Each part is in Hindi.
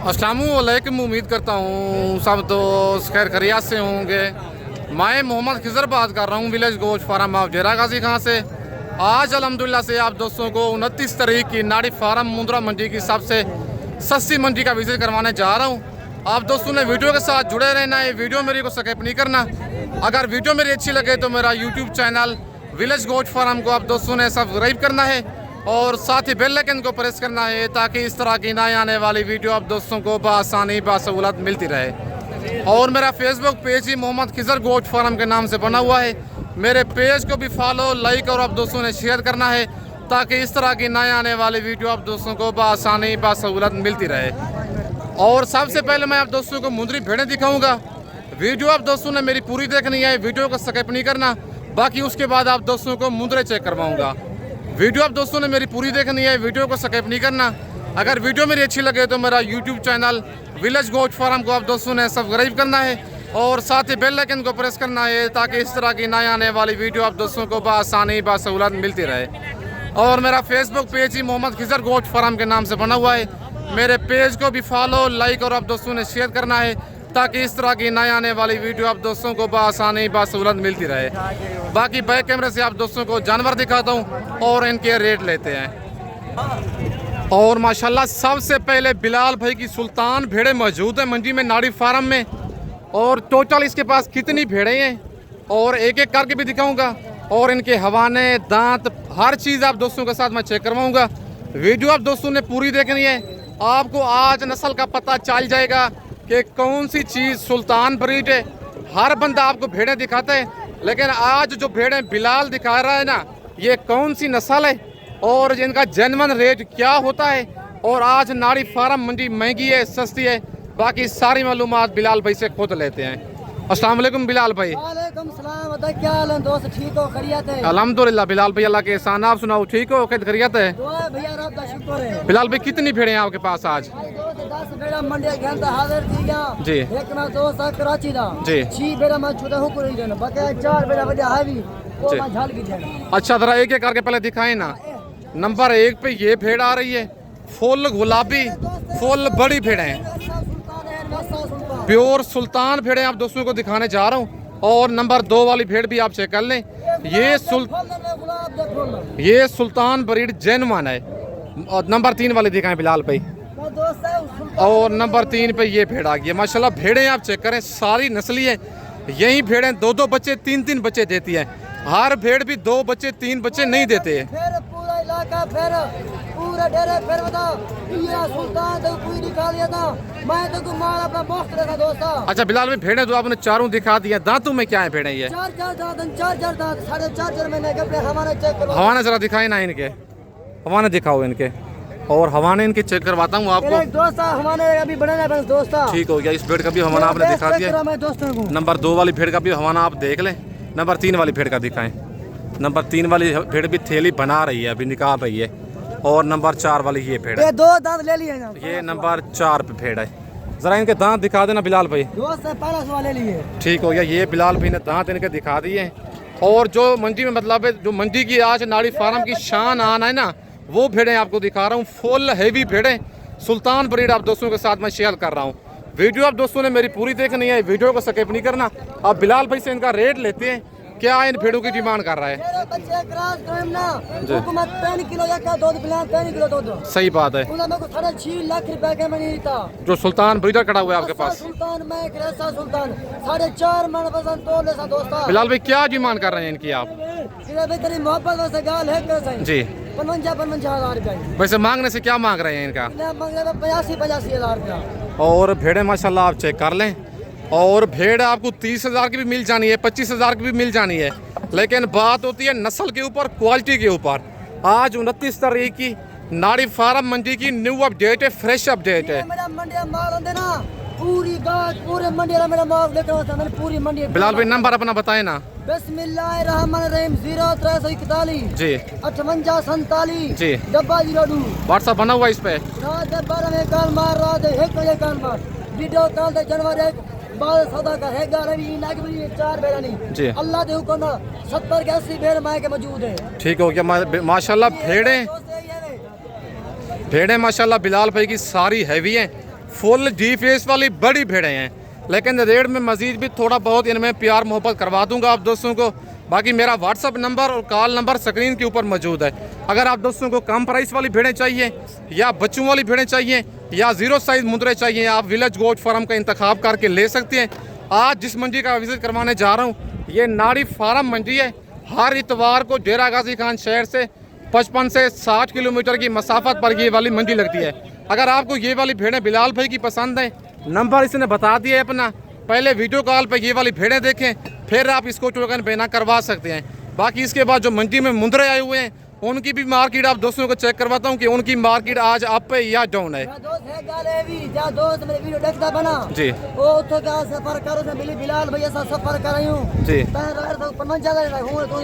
अस्सलामुअलैकुम। उम्मीद करता हूँ सब दोस्त खैर खैरियत से होंगे। मैं मोहम्मद खिजर बात कर रहा हूँ विलेज गोश्त फार्म ऑफ डेरा गाजी खां से। आज अल्हम्दुलिल्लाह से आप दोस्तों को 29 तारीख की नाड़ी फार्म मुंद्रा मंडी की सबसे सस्ती मंडी का विजिट करवाने जा रहा हूँ। आप दोस्तों ने वीडियो के साथ जुड़े रहना है, वीडियो मेरी को स्किप नहीं करना। अगर वीडियो मेरी अच्छी लगे तो मेरा यूट्यूब चैनल विलेज गोश्त फार्म को आप दोस्तों ने सब्सक्राइब करना है और साथ ही बेल आइकन को प्रेस करना है ताकि इस तरह की नई आने वाली वीडियो आप दोस्तों को बआसानी बासहूलत मिलती रहे। और मेरा फेसबुक पेज ही मोहम्मद खिजर गोश्त फार्म के नाम से बना हुआ है। मेरे पेज को भी फॉलो लाइक और आप दोस्तों ने शेयर करना है ताकि इस तरह की नई आने वाली वीडियो आप दोस्तों को बआसानी बासहूलत मिलती रहे। और सबसे पहले मैं आप दोस्तों को मुंदरी भेड़ें दिखाऊंगा। वीडियो आप दोस्तों ने मेरी पूरी देखनी है, वीडियो को स्किप नहीं करना। बाकी उसके बाद आप दोस्तों को मुंदरे चेक करवाऊंगा। वीडियो आप दोस्तों ने मेरी पूरी देखनी है, वीडियो को स्किप नहीं करना। अगर वीडियो मेरी अच्छी लगे तो मेरा यूट्यूब चैनल विलेज गोश्त फार्म को आप दोस्तों ने सब्सक्राइब करना है और साथ ही बेल आइकन को प्रेस करना है ताकि इस तरह की नई आने वाली वीडियो आप दोस्तों को बआसानी बासहूलत मिलती रहे। और मेरा फेसबुक पेज ही मोहम्मद खिजर गोश्त फार्म के नाम से बना हुआ है। मेरे पेज को भी फॉलो लाइक और आप दोस्तों ने शेयर करना है ताकि इस तरह की नई आने वाली वीडियो आप दोस्तों को बआसानी बासहूलत मिलती रहे। बाकी बैक कैमरे से आप दोस्तों को जानवर दिखाता हूँ और इनके रेट लेते हैं। और माशाल्लाह सबसे पहले बिलाल भाई की सुल्तान भेड़ें मौजूद है मंडी में नाड़ी फार्म में। और टोटल इसके पास कितनी भेड़ें हैं और एक एक करके भी दिखाऊंगा और इनके हवाने दांत हर चीज़ आप दोस्तों के साथ मैं चेक करवाऊंगा। वीडियो आप दोस्तों ने पूरी देखनी है। आपको आज नस्ल का पता चल जाएगा कि कौन सी चीज़ सुल्तान ब्रीड है। हर बंदा आपको भेड़ें दिखाता है, लेकिन आज जो भेड़ें बिलाल दिखा रहा है ना, ये कौन सी नस्ल है और इनका जेन्युइन रेट क्या होता है। और आज नाड़ी फार्म मंडी महंगी है सस्ती है, बाकी सारी मालूमात बिलाल भाई से खुद लेते हैं। अस्सलाम वालेकुम बिलाल भाई। वालेकुम सलाम। क्या हाल है दोस्त? ठीक हो? खैरियत है? अल्हम्दुलिल्लाह बिलाल भाई, अल्लाह के एहसान। आप सुनाओ, ठीक हो? खैरियत है? दुआ है भैया, रब का शुक्र है। बिलाल भाई कितनी भेड़ें हैं आपके पास आज? 10 बेड़ा मंडी घंटा हाजिर थी गया जी। एक में दोस्त कराची दा जी। 6 बेड़ा मैं छुदा हुकुर ही देना, बाकी 4 बेड़ा बढ़िया हैवी वो जी। मैं झाल की देना। अच्छा जरा एक एक करके पहले दिखाएं ना। नंबर 1 पे ये भेड़ आ रही है, फुल गुलाबी फुल बड़ी भेड़ है, प्योर सुल्तान भेड़ें आप दोस्तों को दिखाने जा रहा हूँ। और नंबर 2 वाली भेड़ भी आप चेक कर लें, ये सुल्तान ब्रीड जेन्युइन है। और नंबर 3 वाली दिखाएं बिलाल भाई। और नंबर 3 पे ये भेड़ आ गई है। माशाल्लाह भेड़ें आप चेक करें सारी नस्ली है। यही भेड़ें 2-2 बच्चे 3-3 बच्चे देती हैं। हर भेड़ भी 2 बच्चे 3 बच्चे नहीं देते हैं। पूरा इलाका पूरा डेरे बता ये सुल्तान तो कोई दिखा लिया था, मैं तो मार अपना मुफ्त रखा दोस्ता। अच्छा बिलाल भाई भेड़ें तो आपने चारों दिखा दिया, दांतों में क्या है भेड़ें ये? 4 दांत 4.5 महीने के हमारे चेक करो। हवाना जरा दिखाए ना इनके, हवाना दिखाओ इनके। और हवाने इनके चेक करवाता हूँ आपको। दोस्ता हमारे अभी बने बस दोस्ता। ठीक हो गया, इस भेड़ का भी हवाना आपने दिखा दिया। नंबर 2 वाली भेड़ का भी हवाना आप देख लें। नंबर 3 वाली भेड़ का दिखाएं। नंबर 3 वाली भेड़ भी थैली बना रही है, अभी निकाल रही है। और नंबर 4 वाली ये भेड़ है, ये 2 दांत ले लिए ना। ये नंबर 4 पे भेड़ है। जरा इनके दांत दिखा देना बिलाल भाई। ले लिए। ठीक हो गया, ये बिलाल भाई ने दांत इनके दिखा दिए हैं। और जो मंडी में मतलब है, जो मंडी की आज नाड़ी फार्म की शान आन है ना, वो भेड़ें आपको दिखा रहा हूँ। फुल हैवी भेड़ें सुल्तान ब्रीड आप दोस्तों के साथ मैं शेयर कर रहा हूँ। वीडियो आप दोस्तों ने मेरी पूरी देखनी है, वीडियो को स्किप नहीं करना। अब बिलाल भाई से इनका रेट लेते हैं, क्या इन भेड़ों की डिमांड कर रहा है। सही बात है। 6.5 लाख रुपए के में था जो सुल्तान ब्रीडर खड़ा हुआ है आपके पास। सुल्तान मैं सुल्तान 4.5 मन पसंद तो ले सा दोस्ता। बिलाल भाई क्या डिमांड कर रहे हैं इनकी आप? तेरी मोहब्बत से गाल है जी। 55 हजार रुपया। वैसे मांगने से क्या मांग रहे हैं इनका? 85 हजार रुपया। और भेड़ें माशाल्लाह आप चेक कर लें। और भेड़ आपको 30 हजार की भी मिल जानी है, 25 हजार की भी मिल जानी है, लेकिन बात होती है नस्ल के ऊपर, क्वालिटी के ऊपर। आज 29 तारीख की नाड़ी फार्म मंडी की न्यू अपडेट है, फ्रेश अपडेट है। पूरे मंडी मेरा माल लेकर पूरी मंडी। बिलाल भाई नंबर अपना बताए ना। बिस्मिल्लाहिर्रहमानिर्रहीम 0341 जी 58 47 जी 02। व्हाट्सएप बना हुआ इस पे। रात 12 में काल मार, रात 1 बजे काल मार, वीडियो कॉल दे जनवरी 1 बाद सौदा का है 4 बेड़ा नहीं जी। अल्लाह दे हुक्म 70 के 80 भेड़ माए के मौजूद है। ठीक हो गया। माशाल्लाह भेड़ें माशाल्लाह बिलाल भाई की सारी हैवी हैं, फुल डी फेस वाली बड़ी भेड़ें हैं, लेकिन रेट में मजीद भी थोड़ा बहुत इनमें प्यार मोहब्बत करवा दूंगा आप दोस्तों को। बाकी मेरा व्हाट्सअप नंबर और कॉल नंबर स्क्रीन के ऊपर मौजूद है। अगर आप दोस्तों को कम प्राइस वाली भेड़ें चाहिए या बच्चों वाली भेड़ें चाहिए या ज़ीरो साइज़ मुंदरे चाहिए, आप विलेज गोट फार्म का इंतखाब करके ले सकते हैं। आज जिस मंडी का विजिट करवाने जा रहा हूँ ये नाड़ी फार्म मंडी है। हर इतवार को डेरा गाजी खान शहर से 55 से 60 किलोमीटर की मसाफत पर ये वाली मंडी लगती है। अगर आपको ये वाली भेड़ें बिलाल भाई की पसंद है, नंबर इसने बता दिया है अपना, पहले वीडियो कॉल पे ये वाली भेड़ें देखें, फिर आप इसको टोकन बेना करवा सकते हैं। बाकी इसके बाद जो मंडी में मुंदरे आए हुए हैं उनकी भी मार्केट आप दोस्तों को चेक करवाता हूँ कि उनकी मार्केट आज अप है या डाउन है। दोस्त मेरे वीडियो देखता बना जी वो तो का सफर करो से मिली बिलाल भैया सा सफर कर रही हूँ जी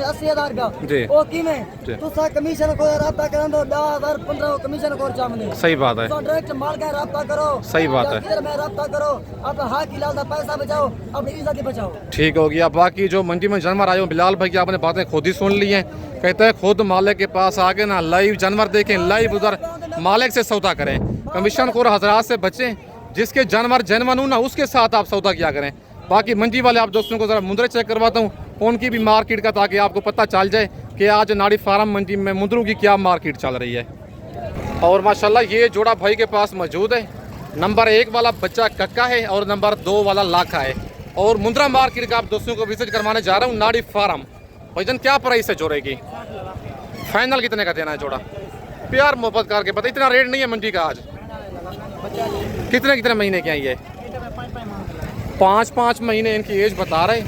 80,000 का जी ओ की में तू सा कमीशन को राब्ता करन दो 10,000 15 कमीशन को चामने। सही बात है, तो डायरेक्ट माल का राब्ता करो। सही बात है, किधर में राब्ता करो, अपना हाथ इलाज का पैसा बचाओ, अपनी इज्जत बचाओ। ठीक हो गया। बाकी जो मंडी में जानवर आए हो बिलाल भाई की आपने बातें खुद ही सुन ली हैं। कहते हैं खुद मालिक के पास आके ना लाइव जानवर देखें, लाइव उधर मालिक से सौदा करें, कमीशन खोर हजरात से बचें, जिसके जानवर जनवन हो ना उसके साथ आप सौदा किया करें। बाकी मंडी वाले आप दोस्तों को ज़रा मुंदरे चेक करवाता हूँ उनकी भी मार्केट का, ताकि आपको पता चल जाए कि आज नाड़ी फार्म मंडी में मुंदरों की क्या मार्केट चल रही है। और माशाल्लाह ये जोड़ा भाई के पास मौजूद है। नंबर 1 वाला बच्चा कक्का है और नंबर 2 वाला लाखा है। और मुंद्रा मार्केट का आप दोस्तों को विजिट करवाने जा रहा हूँ नाड़ी फार्म। भाईजान क्या प्राइस है जोड़े की, फाइनल कितने का देना है जोड़ा? प्यार मोहब्बत करके पता, इतना रेट नहीं है मंडी का आज। कितने कितने महीने की आई है? 5-5 महीने इनकी एज बता रहे।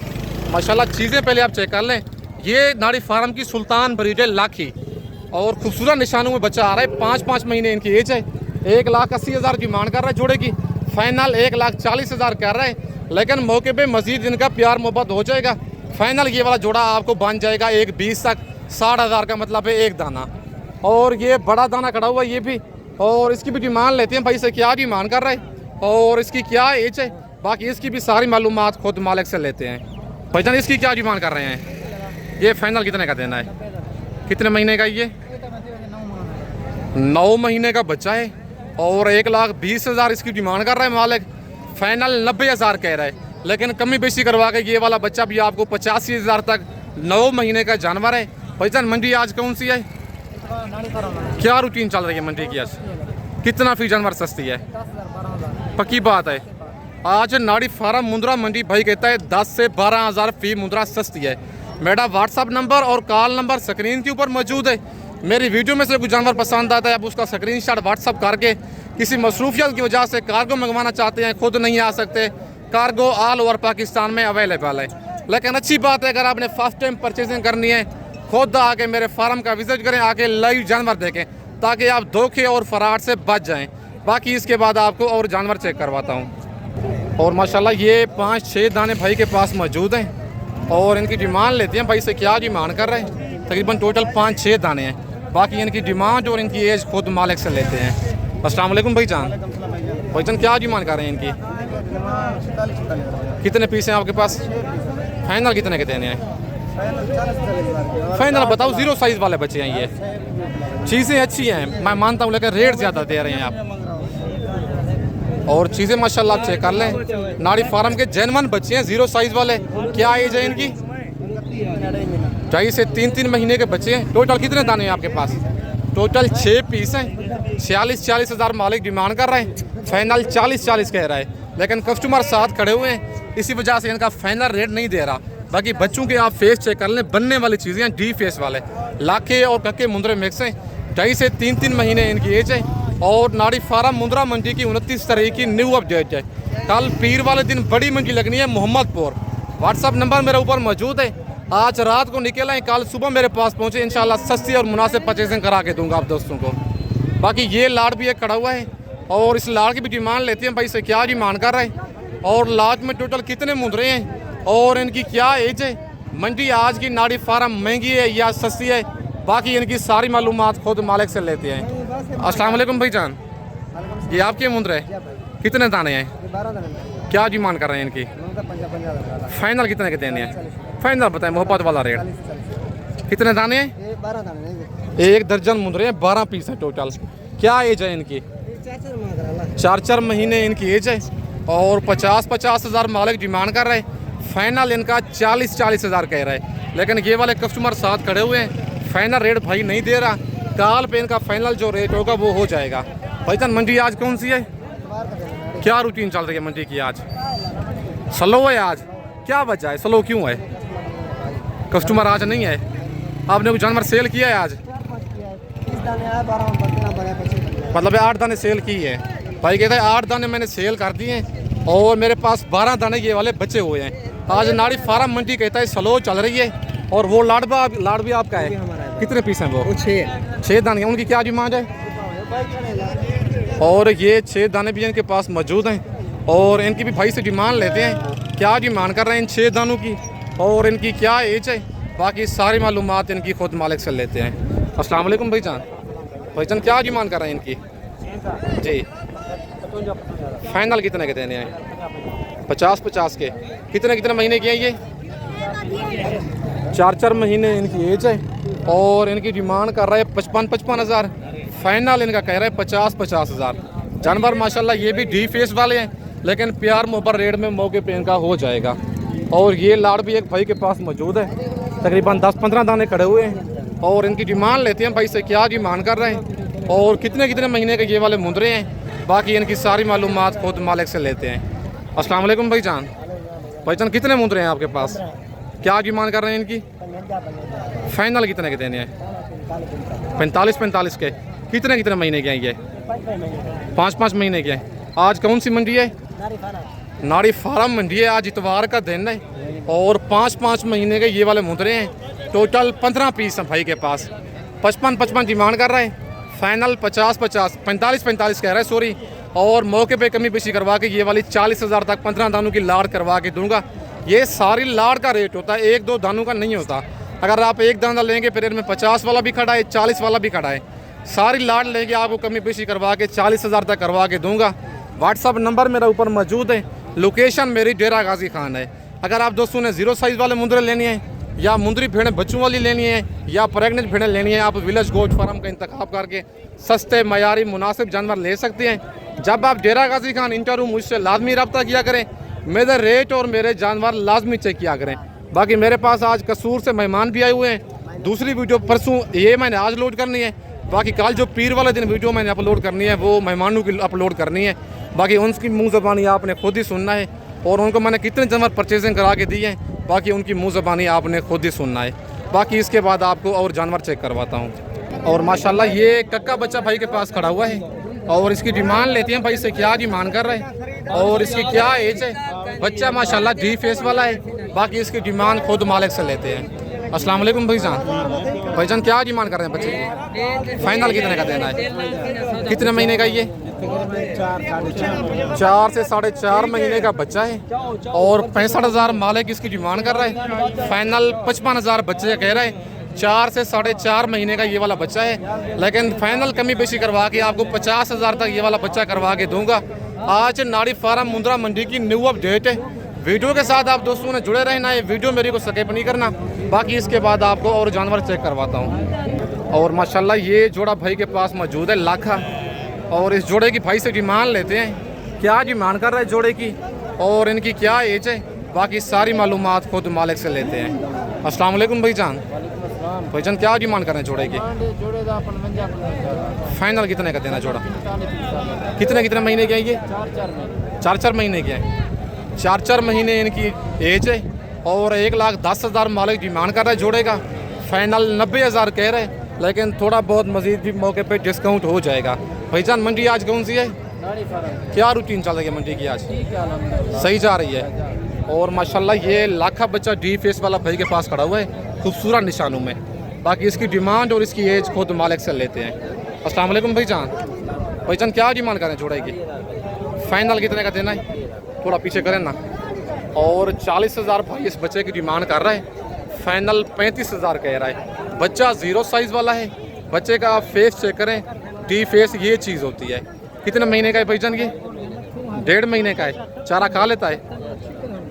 माशाल्लाह चीज़ें पहले आप चेक कर लें। ये नाड़ी फार्म की सुल्तान ब्रीड है लाखी और खूबसूरत निशानों में बच्चा आ रहा है। 5-5 महीने इनकी एज है। 1,80,000 की मांग कर रहा है जोड़े की, फाइनल 1,40,000 कर रहा है, लेकिन मौके पे मजीद इनका प्यार मोहब्बत हो जाएगा। फाइनल ये वाला जोड़ा आपको बन जाएगा 1,20 तक, 60,000 का मतलब है एक दाना। और ये बड़ा दाना खड़ा हुआ है ये भी, और इसकी भी डिमांड लेते हैं भाई से क्या डिमांड कर रहा है और इसकी क्या एज है। बाकी इसकी भी सारी मालूमात खुद मालिक से लेते हैं। भाईजान इसकी क्या डिमांड कर रहे हैं? ये फाइनल कितने का देना है? कितने महीने का ये? 9 महीने का बच्चा है और 1,20,000 इसकी डिमांड कर रहा है मालिक। फाइनल 90,000 कह रहा है, लेकिन कमी बेशी करवा के ये वाला बच्चा भी आपको 85,000 तक 9 महीने का जानवर है। भाईजान मंडी आज कौन सी है? क्या रूटीन चल रही है मंडी की आज? कितना फी जानवर सस्ती है? पक्की बात है आज नाड़ी फार्म मुंद्रा मंडी भाई कहता है 10 से 12,000 फी मुंद्रा सस्ती है। मेरा व्हाट्सअप नंबर और कॉल नंबर स्क्रीन के ऊपर मौजूद है। मेरी वीडियो में से कोई जानवर पसंद आता है आप उसका स्क्रीनशॉट व्हाट्सअप करके, किसी मसरूफियत की वजह से कार्गो मंगवाना चाहते हैं, खुद नहीं आ सकते, कार्गो ऑल ओवर पाकिस्तान में अवेलेबल है। लेकिन अच्छी बात है अगर आपने फर्स्ट टाइम परचेजिंग करनी है खुद आके मेरे फार्म का विजिट करें, आके लाइव जानवर देखें, ताकि आप धोखे और फराड से बच जाएं। बाकी इसके बाद आपको और जानवर चेक करवाता हूँ। और माशाल्लाह ये 5-6 दाने भाई के पास मौजूद हैं और इनकी डिमांड लेते हैं भाई से क्या डिमांड कर रहे हैं। तकरीबन टोटल 5-6 दाने हैं। बाकी इनकी डिमांड और इनकी एज खुद मालिक से लेते हैं। अस्सलाम वालेकुम भाईजान। भाईजान क्या डिमांड कर रहे हैं इनकी? कितने पीस हैं आपके पास? फाइनल कितने के देने हैं? फाइनल बताओ। 0 साइज़ वाले बच्चे हैं ये। चीज़ें अच्छी हैं मैं मानता हूँ, लेकिन रेट ज़्यादा दे रहे हैं आप। और चीज़ें माशाल्लाह आप चेक कर लें, नाड़ी फार्म के जेनवन बच्चे हैं 0 साइज़ वाले। क्या एज है इनकी? 2.5 से 3 महीने के बच्चे हैं। टोटल कितने दाने हैं आपके पास? टोटल 6 पीस हैं। 40,000 मालिक डिमांड कर रहे हैं, फाइनल 40,000 कह रहा है, लेकिन कस्टमर साथ खड़े हुए हैं, इसी वजह से इनका फाइनल रेट नहीं दे रहा। बाकी बच्चों के आप फेस चेक कर लें, बनने वाली चीज़ें हैं, डी फेस वाले लाखे और कक्के मुंदरे मिक्स हैं। 2.5 से 3 महीने इनकी एज है। और नाड़ी फार्म मुंद्रा मंडी की 29 तारीख की न्यू अपडेट है। कल पीर वाले दिन बड़ी मंडी लगनी है मोहम्मदपुर। व्हाट्सअप नंबर मेरे ऊपर मौजूद है। आज रात को निकल आए, कल सुबह मेरे पास पहुँचे, इंशाल्लाह सस्ती और मुनासिब परचेजिंग करा के दूंगा आप दोस्तों को। बाकी ये लाड भी एक खड़ा हुआ है और इस लाड की भी डिमांड लेते हैं भाई से क्या डिमांड कर रहा है और लाड में टोटल कितने मुंदरे हैं और इनकी क्या एज है। मंडी आज की नाड़ी फार्म महंगी है या सस्ती है, बाकी इनकी सारी मालूमात खुद मालिक से लेते हैं। अस्सलाम वालेकुम भाईजान। ये आपके मुंदरे कितने दाने हैं? 12 दाने। क्या डिमांड कर रहे हैं इनकी? फाइनल कितने के देने हैं? फाइनल बताएं मोहब्बत वाला रेट। कितने दाने हैं? 12 दाने। 1 दर्जन मुंदरे हैं, 12 पीस हैं टोटल। क्या एज है इनकी? 4 महीने इनकी एज है और 50 हज़ार मालिक डिमांड कर रहे हैं। फाइनल इनका 40 हज़ार कह रहा है, लेकिन ये वाले कस्टमर साथ खड़े हुए हैं। फाइनल रेट भाई नहीं दे रहा, काल पे इनका फाइनल जो रेट होगा वो हो जाएगा। भाईजान मंडी आज कौन सी है, क्या रूटीन चल रही है मंडी की? आज स्लो है। आज क्या वजह है, स्लो क्यों है? कस्टमर आज नहीं है। आपने कुछ जानवर सेल किया है आज? मतलब 8 दाने सेल की है। भाई कहते हैं 8 दाने मैंने सेल कर दिए हैं और मेरे पास 12 दाने ये वाले बचे हुए हैं। आज नाड़ी फार्म मंडी कहता है स्लो चल रही है। और वो लाड़ भी आपका है, कितने पीस हैं वो? 6 दाने। उनकी क्या डिमांड है? और ये 6 दाने भी इनके पास मौजूद हैं और इनकी भी भाई से डिमांड लेते हैं, क्या डिमांड कर रहे हैं इन 6 दानों की और इनकी क्या एज है। बाकी सारी मालूमात इनकी खुद मालिक से लेते हैं। अस्सलाम वालेकुम भाईजान। भाईजान क्या डिमांड कर रहे हैं इनकी? जी फाइनल कितने के देने हैं? 50 के। कितने महीने के हैं ये? 4 महीने इनकी एज है और इनकी डिमांड कर रहा है 55 हज़ार। फाइनल इनका कह रहा है 50 हज़ार। जानवर माशाल्लाह ये भी डी फेस वाले हैं, लेकिन प्यार मोहब्बत रेट में मौके पे इनका हो जाएगा। और ये लाड़ भी एक भाई के पास मौजूद है, तकरीबन 10-15 दाने खड़े हुए हैं और इनकी डिमांड लेते हैं भाई से, क्या डिमांड कर रहे हैं और कितने महीने के ये वाले मुंदरे हैं। बाकी इनकी सारी मालूमात खुद मालिक से लेते हैं। अस्सलाम वालेकुम भाईजान। भाईजान कितने मुंदरे हैं आपके पास, क्या डिमांड कर रहे हैं इनकी? फाइनल कितने के देने हैं? 45 के। कितने महीने के हैं ये? 5 महीने के हैं। आज कौन सी मंडी है? नाड़ी फार्म मंडी है। आज इतवार का दिन है और 5 महीने के ये वाले मुंदरे हैं। टोटल 15 पीस हैं भाई के पास। 55 डिमांड कर रहे हैं। फाइनल 45 कह रहा है सॉरी। और मौके पे कमी पेशी करवा के ये वाली 40 हज़ार तक 15 दानों की लाड़ करवा के दूंगा। ये सारी लाड़ का रेट होता है, 1-2 दानों का नहीं होता। अगर आप एक दाना लेंगे फिर इनमें 50 वाला भी खड़ा है, 40 वाला भी खड़ा है। सारी लाड़ लेंगे आपको कमी पेशी करवा के 40 हज़ार तक करवा के दूंगा। व्हाट्सअप नंबर मेरा ऊपर मौजूद है। लोकेशन मेरी डेरा गाजी खान है। अगर आप दोस्तों ने 0 साइज़ वाले मुंदरे लेने हैं या मुंदरी भेड़ें बच्चों वाली लेनी है या प्रेगनेंट भेड़ें लेनी है, आप विलेज गोट फार्म का इंतखाब करके सस्ते मयारी मुनासिब जानवर ले सकते हैं। जब आप डेरा गाजी खान इंटरव्यू मुझसे लाजमी रब्ता किया करें, मेरे रेट और मेरे जानवर लाजमी चेक किया करें। बाकी मेरे पास आज कसूर से मेहमान भी आए हुए हैं। दूसरी वीडियो परसों ये मैंने आज लोड करनी है। बाकी कल जो पीर वाले दिन वीडियो मैंने अपलोड करनी है वो मेहमानों की अपलोड करनी है। बाकी उनकी मुँह ज़बानी आपने खुद ही सुनना है और उनको मैंने कितने जानवर परचेजिंग करा के दिए हैं, बाकी उनकी मुँह ज़बानी आपने खुद ही सुनना है। बाकी इसके बाद आपको और जानवर चेक करवाता हूँ। और माशाल्लाह ये कक्का बच्चा भाई के पास खड़ा हुआ है और इसकी डिमांड लेते हैं भाई से, क्या डिमांड कर रहे हैं और इसकी क्या एज है। बच्चा माशाल्लाह डी फेस वाला है। बाकी इसकी डिमांड खुद मालिक से लेते हैं। अस्सलाम वालेकुम भाईजान क्या डिमांड कर रहे हैं बच्चे की? फाइनल कितने का देना है? कितने महीने का ये? 4 से 4.5 महीने का बच्चा है और 65 हज़ार मालिक इसकी डिमांड कर रहा है। फाइनल 55 हज़ार बच्चे कह रहे हैं। 4 से 4.5 महीने का ये वाला बच्चा है, लेकिन फाइनल कमी पेशी करवा के आपको 50 हज़ार तक ये वाला बच्चा करवा के दूंगा। आज नाड़ी फार्म मुंद्रा मंडी की न्यू अपडेट है। वीडियो के साथ आप दोस्तों ने जुड़े रहना है, वीडियो मेरी को स्किप नहीं करना। बाकी इसके बाद आपको और जानवर चेक करवाता हूँ। और माशाल्लाह ये जोड़ा भाई के पास मौजूद है लाखा और इस जोड़े की भाई से डिमांड लेते हैं, क्या डिमांड कर रहा है जोड़े की और इनकी क्या एज है। बाकी सारी मालूमात खुद मालिक से लेते हैं। अस्सलाम वालेकुम भाईजान। भाईजान क्या डिमांड कर रहे हैं जोड़े की? फाइनल कितने का देना जोड़ा? कितने महीने के हैं ये? 4 महीने के हैं। 4 महीने इनकी एज है और 1,10,000 मालिक डिमांड कर रहा है जोड़े का। फाइनल 90 हज़ार कह रहे हैं, लेकिन थोड़ा बहुत मजीद भी मौके पे डिस्काउंट हो जाएगा। भाईजान मंडी आज कौन सी है? क्या रूटीन चल रही है मंडी की आज? सही जा रही है। और माशाल्लाह ये लाखा बच्चा डी फेस वाला भाई के पास खड़ा हुआ है खूबसूरत निशानों में। बाकी इसकी डिमांड और इसकी एज खुद मालिक से लेते हैं। अस्सलाम वालेकुम भाईजान क्या डिमांड करें जोड़े की? फाइनल कितने का देना है? थोड़ा पीछे करें ना। और 40 हज़ार भाई इस बच्चे की डिमांड कर रहा है। फाइनल 35 हज़ार कह रहा है। बच्चा 0 साइज़ वाला है। बच्चे का फेस चेक करें, डी फेस ये चीज़ होती है। कितने महीने का है भाईजान ये? 1.5 महीने का है। चारा खा लेता है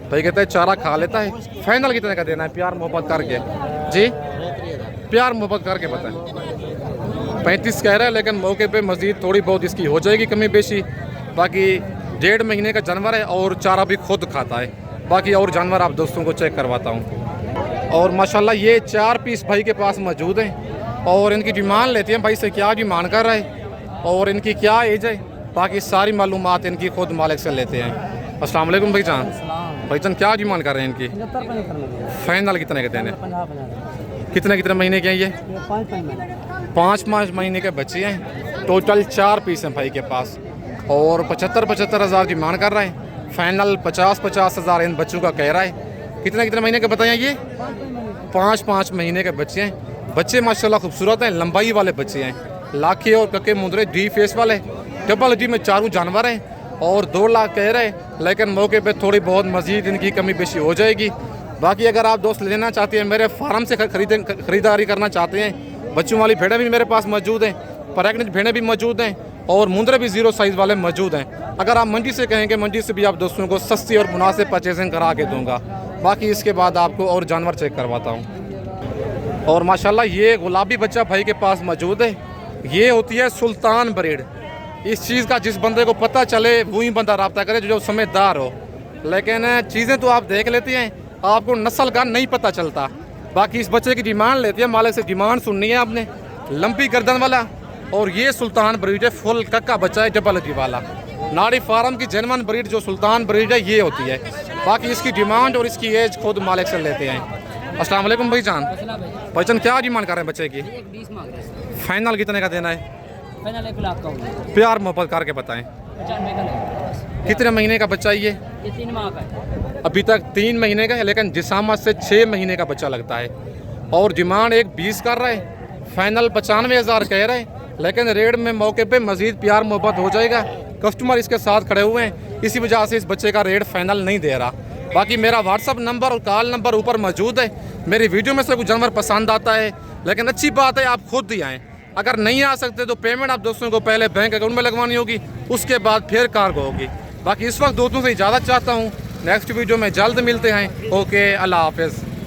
भाई, कहता है चारा खा लेता है। फाइनल कितने का देना है प्यार मोहब्बत करके? जी प्यार मोहब्बत करके बताएं। 35 कह रहा है, लेकिन मौके पे मज़ीद थोड़ी बहुत इसकी हो जाएगी कमी बेशी। बाकी 1.5 महीने का जानवर है और चारा भी खुद खाता है। बाकी और जानवर आप दोस्तों को चेक करवाता हूँ। और माशाल्लाह ये 4 पीस भाई के पास मौजूद हैं और इनकी डिमांड लेते हैं भाई से, क्या डिमांड कर रहा है और इनकी क्या एज है। बाकी सारी मालूमात इनकी खुद मालिक से लेते हैं। अस्सलाम वालेकुम भाईजान। भाईजान क्या डिमांड कर रहे हैं इनकी? फाइनल कितने के देने? कितने महीने के हैं ये? 5 महीने के बच्चे हैं। टोटल 4 पीस हैं भाई के पास और 75 हज़ार डिमांड कर रहा है। फाइनल 50 हज़ार इन बच्चों का कह रहा है। कितने महीने के बताएं ये? 5 महीने के बच्चे हैं। बच्चे माशाल्लाह खूबसूरत हैं, लंबाई वाले बच्चे हैं। लाखे और कक्के मुंदरे डी फेस वाले, डबल डी में चारों जानवर हैं और 2 लाख कह रहे, लेकिन मौके पे थोड़ी बहुत मज़ीद इनकी कमी बेशी हो जाएगी। बाकी अगर आप दोस्त लेना चाहते हैं, मेरे फार्म से खरीदारी करना चाहते हैं, बच्चों वाली भेड़ें भी मेरे पास मौजूद हैं, प्रेग्नेंट भेड़ें भी मौजूद हैं और मुंदरे भी 0 साइज़ वाले मौजूद हैं। अगर आप मंडी से कहेंगे, मंडी से भी आप दोस्तों को सस्ती और मुनासिब परचेजिंग करा के दूँगा। बाकी इसके बाद आपको और जानवर चेक करवाता हूँ। और माशाल्लाह ये गुलाबी बच्चा भाई के पास मौजूद है। ये होती है सुल्तान ब्रीड। इस चीज़ का जिस बंदे को पता चले वही बंदा रब्ता करे जो समझदार हो, लेकिन चीज़ें तो आप देख लेते हैं, आपको नस्ल का नहीं पता चलता। बाकी इस बच्चे की डिमांड लेते हैं, मालिक से डिमांड सुननी है आपने। लंबी गर्दन वाला और ये सुल्तान ब्रीड है, फुल कक्का बच्चा है, डबल जी वाला। नाड़ी फार्म की जेनवन ब्रीड जो सुल्तान ब्रीड है ये होती है। बाकी इसकी डिमांड और इसकी एज खुद मालिक से लेते हैं। अस्सलाम वालेकुम भाईजान। भाईजान क्या डिमांड कर रहे हैं बच्चे की? 20 मांग रहे हैं। फाइनल कितने का देना है? फाइनल 1 लाख का होगा। प्यार मोहब्बत करके बताएं। 95 का लगेगा। कितने महीने का बच्चा है ये? ये 3 माह का है। अभी तक 3 महीने का है, लेकिन जिसामत से 6 महीने का बच्चा लगता है। और डिमांड 1.20 कर रहा है, फाइनल 95 हज़ार कह रहे हैं, लेकिन रेट में मौके पे मज़ीद प्यार मोहब्बत हो जाएगा। कस्टमर इसके साथ खड़े हुए हैं, इसी वजह से इस बच्चे का रेट फाइनल नहीं दे रहा। बाकी मेरा व्हाट्सअप नंबर और कॉल नंबर ऊपर मौजूद है। मेरी वीडियो में से कुछ जानवर पसंद आता है, लेकिन अच्छी बात है आप खुद ही आएँ। अगर नहीं आ सकते तो पेमेंट आप दोस्तों को पहले बैंक अकाउंट में लगवानी होगी, उसके बाद फिर कार्गो होगी। बाकी इस वक्त दोस्तों से इजाज़त चाहता हूँ। नेक्स्ट वीडियो में जल्द मिलते हैं। ओके, अल्लाह हाफ़िज़।